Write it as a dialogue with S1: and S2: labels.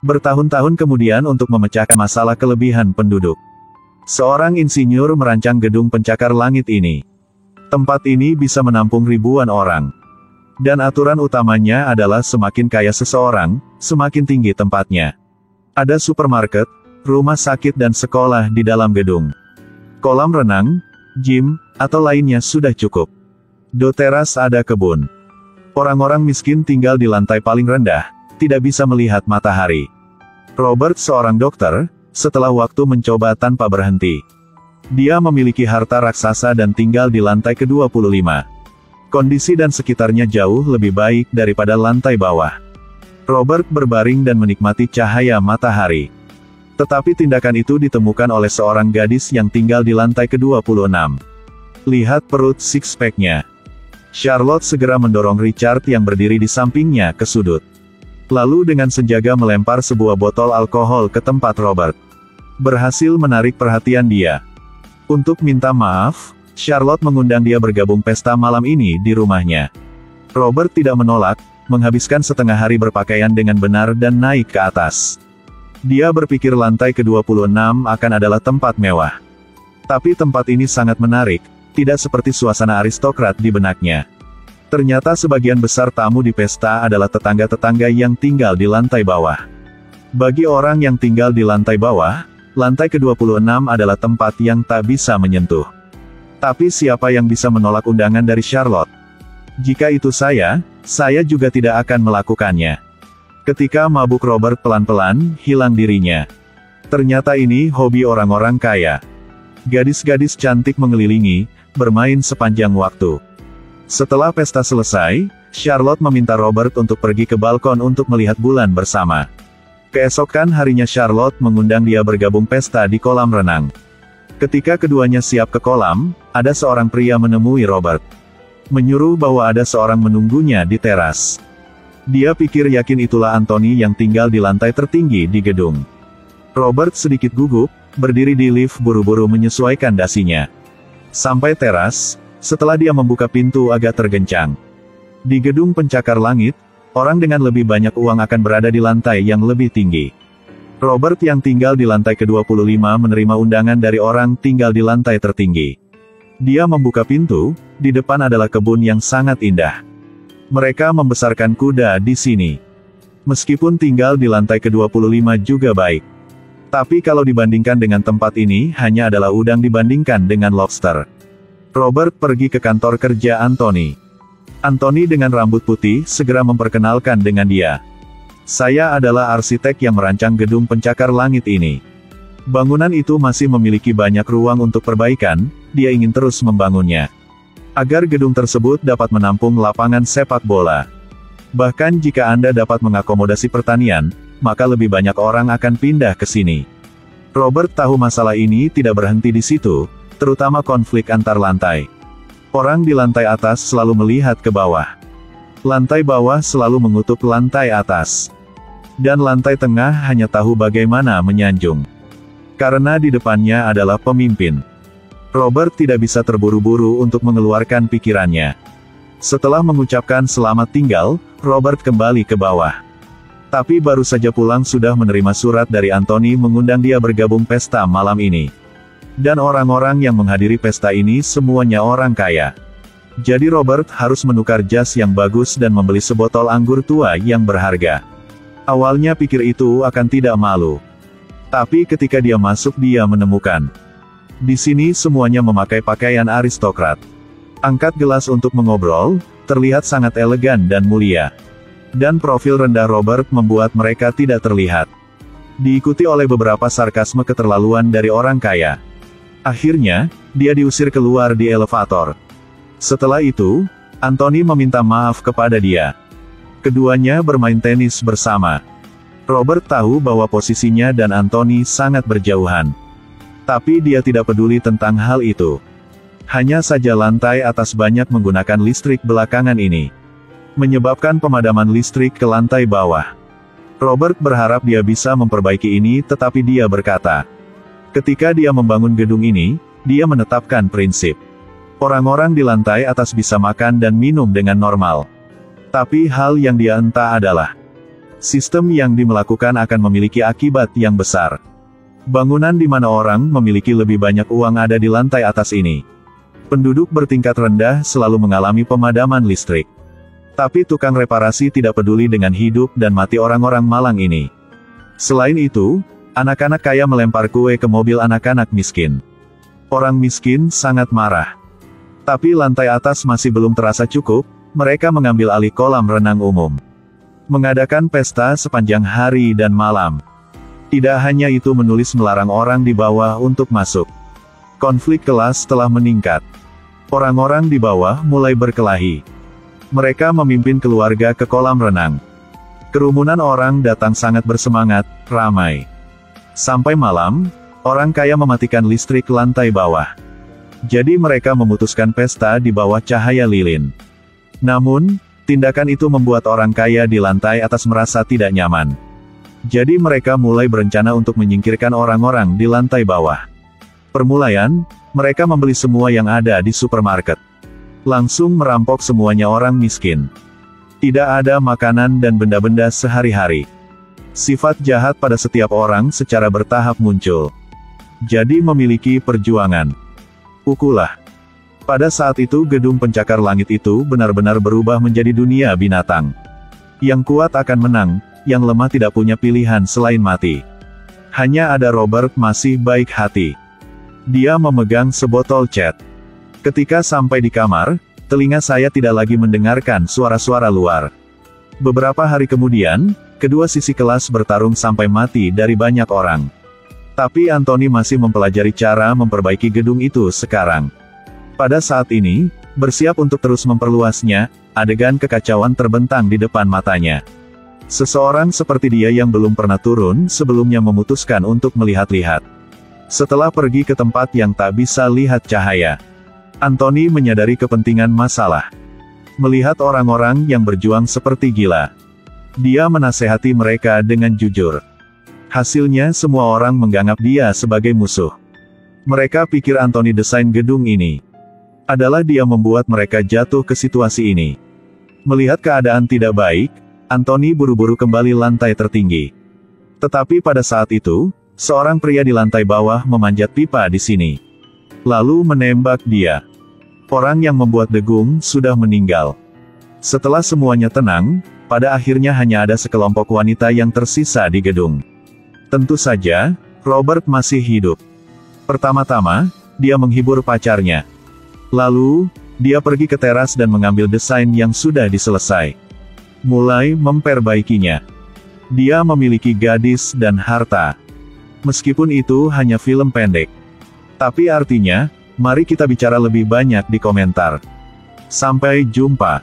S1: bertahun-tahun kemudian untuk memecahkan masalah kelebihan penduduk. Seorang insinyur merancang gedung pencakar langit ini. Tempat ini bisa menampung ribuan orang. Dan aturan utamanya adalah semakin kaya seseorang, semakin tinggi tempatnya. Ada supermarket, rumah sakit dan sekolah di dalam gedung. Kolam renang, gym, atau lainnya sudah cukup. Di teras ada kebun. Orang-orang miskin tinggal di lantai paling rendah, tidak bisa melihat matahari. Robert seorang dokter, setelah waktu mencoba tanpa berhenti. Dia memiliki harta raksasa dan tinggal di lantai ke-25. Kondisi dan sekitarnya jauh lebih baik daripada lantai bawah. Robert berbaring dan menikmati cahaya matahari. Tetapi tindakan itu ditemukan oleh seorang gadis yang tinggal di lantai ke-26. Lihat perut six-pack-nya. Charlotte segera mendorong Richard yang berdiri di sampingnya ke sudut. Lalu dengan sengaja melempar sebuah botol alkohol ke tempat Robert. Berhasil menarik perhatian dia. Untuk minta maaf, Charlotte mengundang dia bergabung pesta malam ini di rumahnya. Robert tidak menolak, menghabiskan setengah hari berpakaian dengan benar dan naik ke atas. Dia berpikir lantai ke-26 akan adalah tempat mewah. Tapi tempat ini sangat menarik, tidak seperti suasana aristokrat di benaknya. Ternyata sebagian besar tamu di pesta adalah tetangga-tetangga yang tinggal di lantai bawah. Bagi orang yang tinggal di lantai bawah, lantai ke-26 adalah tempat yang tak bisa menyentuh. Tapi siapa yang bisa menolak undangan dari Charlotte? Jika itu saya juga tidak akan melakukannya. Ketika mabuk Robert pelan-pelan hilang dirinya. Ternyata ini hobi orang-orang kaya. Gadis-gadis cantik mengelilingi, bermain sepanjang waktu. Setelah pesta selesai, Charlotte meminta Robert untuk pergi ke balkon untuk melihat bulan bersama. Keesokan harinya Charlotte mengundang dia bergabung pesta di kolam renang. Ketika keduanya siap ke kolam, ada seorang pria menemui Robert. Menyuruh bahwa ada seorang menunggunya di teras. Dia pikir yakin itulah Anthony yang tinggal di lantai tertinggi di gedung. Robert sedikit gugup, berdiri di lift buru-buru menyesuaikan dasinya. Sampai teras, setelah dia membuka pintu agak tergencang. Di gedung pencakar langit, orang dengan lebih banyak uang akan berada di lantai yang lebih tinggi. Robert yang tinggal di lantai ke-25 menerima undangan dari orang tinggal di lantai tertinggi. Dia membuka pintu, di depan adalah kebun yang sangat indah. Mereka membesarkan kuda di sini. Meskipun tinggal di lantai ke-25 juga baik. Tapi kalau dibandingkan dengan tempat ini, hanya adalah udang dibandingkan dengan lobster. Robert pergi ke kantor kerja Anthony. Anthony dengan rambut putih segera memperkenalkan dengan dia. Saya adalah arsitek yang merancang gedung pencakar langit ini. Bangunan itu masih memiliki banyak ruang untuk perbaikan, dia ingin terus membangunnya. Agar gedung tersebut dapat menampung lapangan sepak bola. Bahkan jika Anda dapat mengakomodasi pertanian, maka lebih banyak orang akan pindah ke sini. Robert tahu masalah ini tidak berhenti di situ, terutama konflik antar lantai. Orang di lantai atas selalu melihat ke bawah. Lantai bawah selalu mengutuk lantai atas. Dan lantai tengah hanya tahu bagaimana menyanjung. Karena di depannya adalah pemimpin. Robert tidak bisa terburu-buru untuk mengeluarkan pikirannya. Setelah mengucapkan selamat tinggal, Robert kembali ke bawah. Tapi baru saja pulang sudah menerima surat dari Anthony mengundang dia bergabung pesta malam ini. Dan orang-orang yang menghadiri pesta ini semuanya orang kaya. Jadi Robert harus menukar jas yang bagus dan membeli sebotol anggur tua yang berharga. Awalnya pikir itu akan tidak malu. Tapi ketika dia masuk dia menemukan. Di sini semuanya memakai pakaian aristokrat. Angkat gelas untuk mengobrol, terlihat sangat elegan dan mulia. Dan profil rendah Robert membuat mereka tidak terlihat. Diikuti oleh beberapa sarkasme keterlaluan dari orang kaya. Akhirnya, dia diusir keluar di elevator. Setelah itu, Anthony meminta maaf kepada dia. Keduanya bermain tenis bersama. Robert tahu bahwa posisinya dan Anthony sangat berjauhan. Tapi dia tidak peduli tentang hal itu. Hanya saja lantai atas banyak menggunakan listrik belakangan ini. Menyebabkan pemadaman listrik ke lantai bawah. Robert berharap dia bisa memperbaiki ini tetapi dia berkata. Ketika dia membangun gedung ini, dia menetapkan prinsip. Orang-orang di lantai atas bisa makan dan minum dengan normal. Tapi hal yang dia entah adalah, Sistem yang dimelakukan akan memiliki akibat yang besar. Bangunan di mana orang memiliki lebih banyak uang ada di lantai atas ini. Penduduk bertingkat rendah selalu mengalami pemadaman listrik. Tapi tukang reparasi tidak peduli dengan hidup dan mati orang-orang malang ini. Selain itu, anak-anak kaya melempar kue ke mobil anak-anak miskin. Orang miskin sangat marah. Tapi lantai atas masih belum terasa cukup, mereka mengambil alih kolam renang umum. Mengadakan pesta sepanjang hari dan malam. Tidak hanya itu, menulis melarang orang di bawah untuk masuk. Konflik kelas telah meningkat. Orang-orang di bawah mulai berkelahi. Mereka memimpin keluarga ke kolam renang. Kerumunan orang datang sangat bersemangat, ramai. Sampai malam, orang kaya mematikan listrik lantai bawah. Jadi mereka memutuskan pesta di bawah cahaya lilin. Namun, tindakan itu membuat orang kaya di lantai atas merasa tidak nyaman. Jadi mereka mulai berencana untuk menyingkirkan orang-orang di lantai bawah. Permulaan, mereka membeli semua yang ada di supermarket. Langsung merampok semuanya orang miskin. Tidak ada makanan dan benda-benda sehari-hari. Sifat jahat pada setiap orang secara bertahap muncul. Jadi memiliki perjuangan. Ukulah. Pada saat itu gedung pencakar langit itu benar-benar berubah menjadi dunia binatang. Yang kuat akan menang, yang lemah tidak punya pilihan selain mati. Hanya ada Robert masih baik hati. Dia memegang sebotol cat. Ketika sampai di kamar, telinga saya tidak lagi mendengarkan suara-suara luar. Beberapa hari kemudian, kedua sisi kelas bertarung sampai mati dari banyak orang. Tapi Anthony masih mempelajari cara memperbaiki gedung itu sekarang. Pada saat ini, bersiap untuk terus memperluasnya, adegan kekacauan terbentang di depan matanya. Seseorang seperti dia yang belum pernah turun sebelumnya memutuskan untuk melihat-lihat. Setelah pergi ke tempat yang tak bisa lihat cahaya, Anthony menyadari kepentingan masalah. Melihat orang-orang yang berjuang seperti gila, dia menasehati mereka dengan jujur. Hasilnya semua orang menganggap dia sebagai musuh. Mereka pikir Anthony desain gedung ini. Adalah dia membuat mereka jatuh ke situasi ini. Melihat keadaan tidak baik, Anthony buru-buru kembali lantai tertinggi. Tetapi pada saat itu, seorang pria di lantai bawah memanjat pipa di sini. Lalu menembak dia. Orang yang membuat dengung sudah meninggal. Setelah semuanya tenang, pada akhirnya hanya ada sekelompok wanita yang tersisa di gedung. Tentu saja, Robert masih hidup. Pertama-tama, dia menghibur pacarnya. Lalu, dia pergi ke teras dan mengambil desain yang sudah diselesai. Mulai memperbaikinya. Dia memiliki gadis dan harta. Meskipun itu hanya film pendek. Tapi artinya, mari kita bicara lebih banyak di komentar. Sampai jumpa.